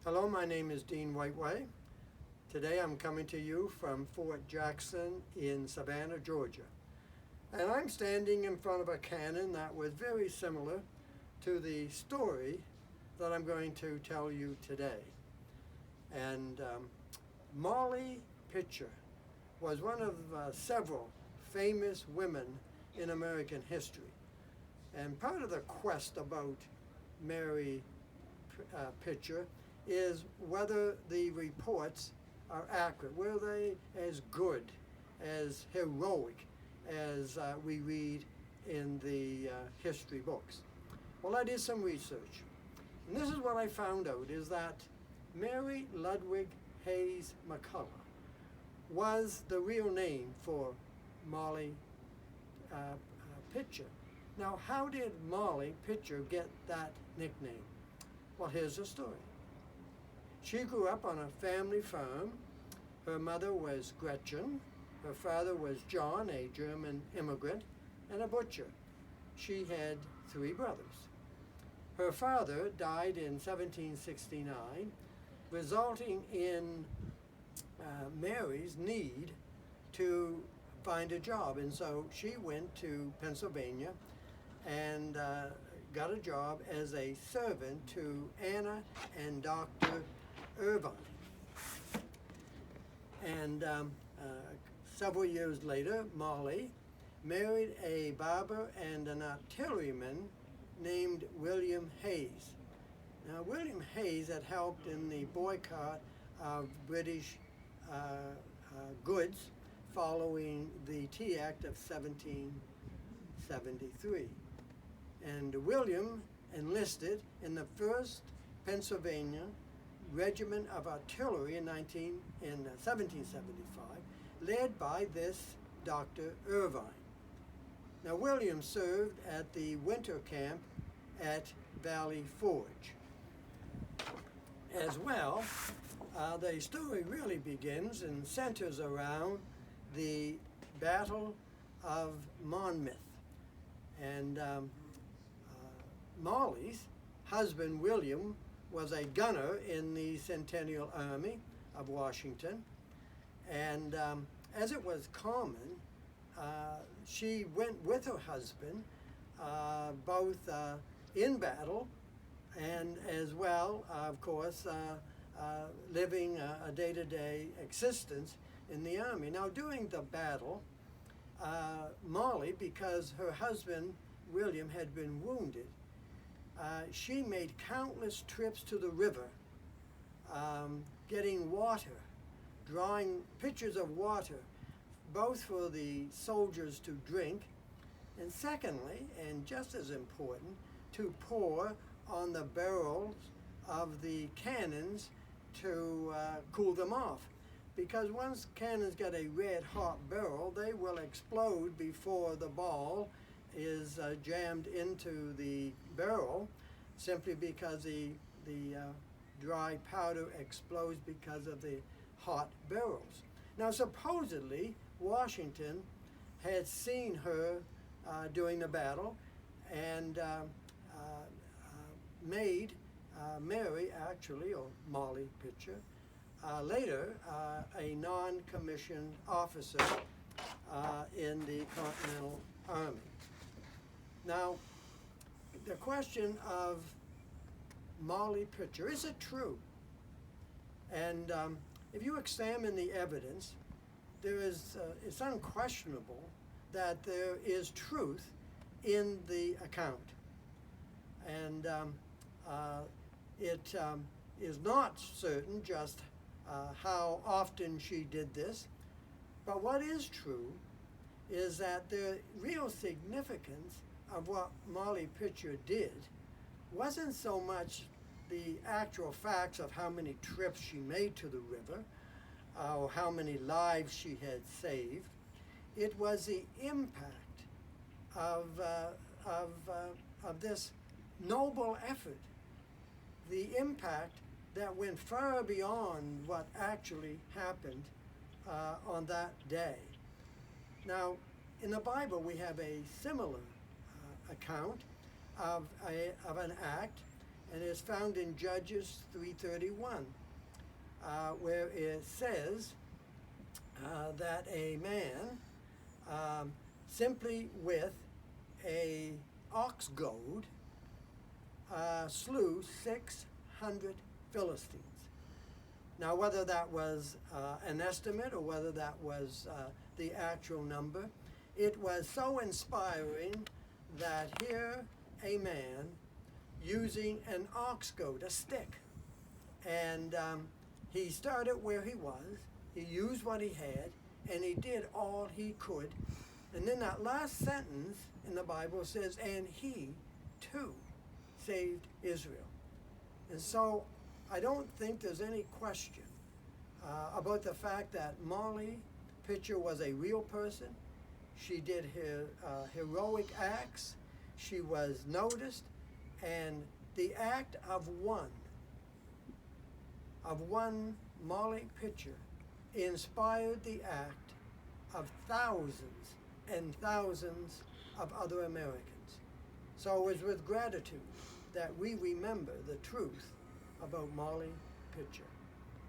Hello, my name is Dean Whiteway. Today I'm coming to you from Fort Jackson in Savannah, Georgia. And I'm standing in front of a cannon that was very similar to the story that I'm going to tell you today. And Molly Pitcher was one of several famous women in American history. And part of the quest about Mary Pitcher is whether the reports are accurate. Were they as good, as heroic as we read in the history books? Well, I did some research. And this is what I found out, is that Mary Ludwig Hayes McCullough was the real name for Molly Pitcher. Now, how did Molly Pitcher get that nickname? Well, here's the story. She grew up on a family farm. Her mother was Gretchen. Her father was John, a German immigrant, and a butcher. She had 3 brothers. Her father died in 1769, resulting in Mary's need to find a job. And so she went to Pennsylvania and got a job as a servant to Anna and Dr. Irvine. And several years later, Molly married a barber and an artilleryman named William Hayes. Now, William Hayes had helped in the boycott of British goods following the Tea Act of 1773. And William enlisted in the 1st Pennsylvania Regiment of Artillery in 1775, led by this Dr. Irvine. Now, William served at the winter camp at Valley Forge. As well, the story really begins and centers around the Battle of Monmouth. And Molly's husband, William, was a gunner in the Centennial Army of Washington. And as it was common, she went with her husband, both in battle and as well, of course, living a day-to-day existence in the army. Now, during the battle, Molly, because her husband, William, had been wounded, she made countless trips to the river, getting water, drawing pitchers of water, both for the soldiers to drink, and secondly, and just as important, to pour on the barrels of the cannons to cool them off. Because once cannons get a red hot barrel, they will explode before the ball is jammed into the barrel, simply because the dry powder explodes because of the hot barrels. Now, supposedly, Washington had seen her during the battle and made Mary, actually, or Molly Pitcher, later a non-commissioned officer in the Continental Army. Now, the question of Molly Pitcher, is it true? And if you examine the evidence, it's unquestionable that there is truth in the account. And it is not certain just how often she did this, but what is true is that the real significance of what Molly Pitcher did wasn't so much the actual facts of how many trips she made to the river or how many lives she had saved. It was the impact of this noble effort, the impact that went far beyond what actually happened on that day. Now, in the Bible, we have a similar account of an act and it's found in Judges 3:31, where it says that a man simply with a ox goad slew 600 Philistines. Now, whether that was an estimate or whether that was the actual number, it was so inspiring that here a man using an ox goad, a stick, and he started where he was, he used what he had, and he did all he could. And then that last sentence in the Bible says, and he too saved Israel. And so I don't think there's any question about the fact that Molly Pitcher was a real person. She did heroic acts. She was noticed. And the act of one Molly Pitcher inspired the act of thousands and thousands of other Americans. So it was with gratitude that we remember the truth about Molly Pitcher.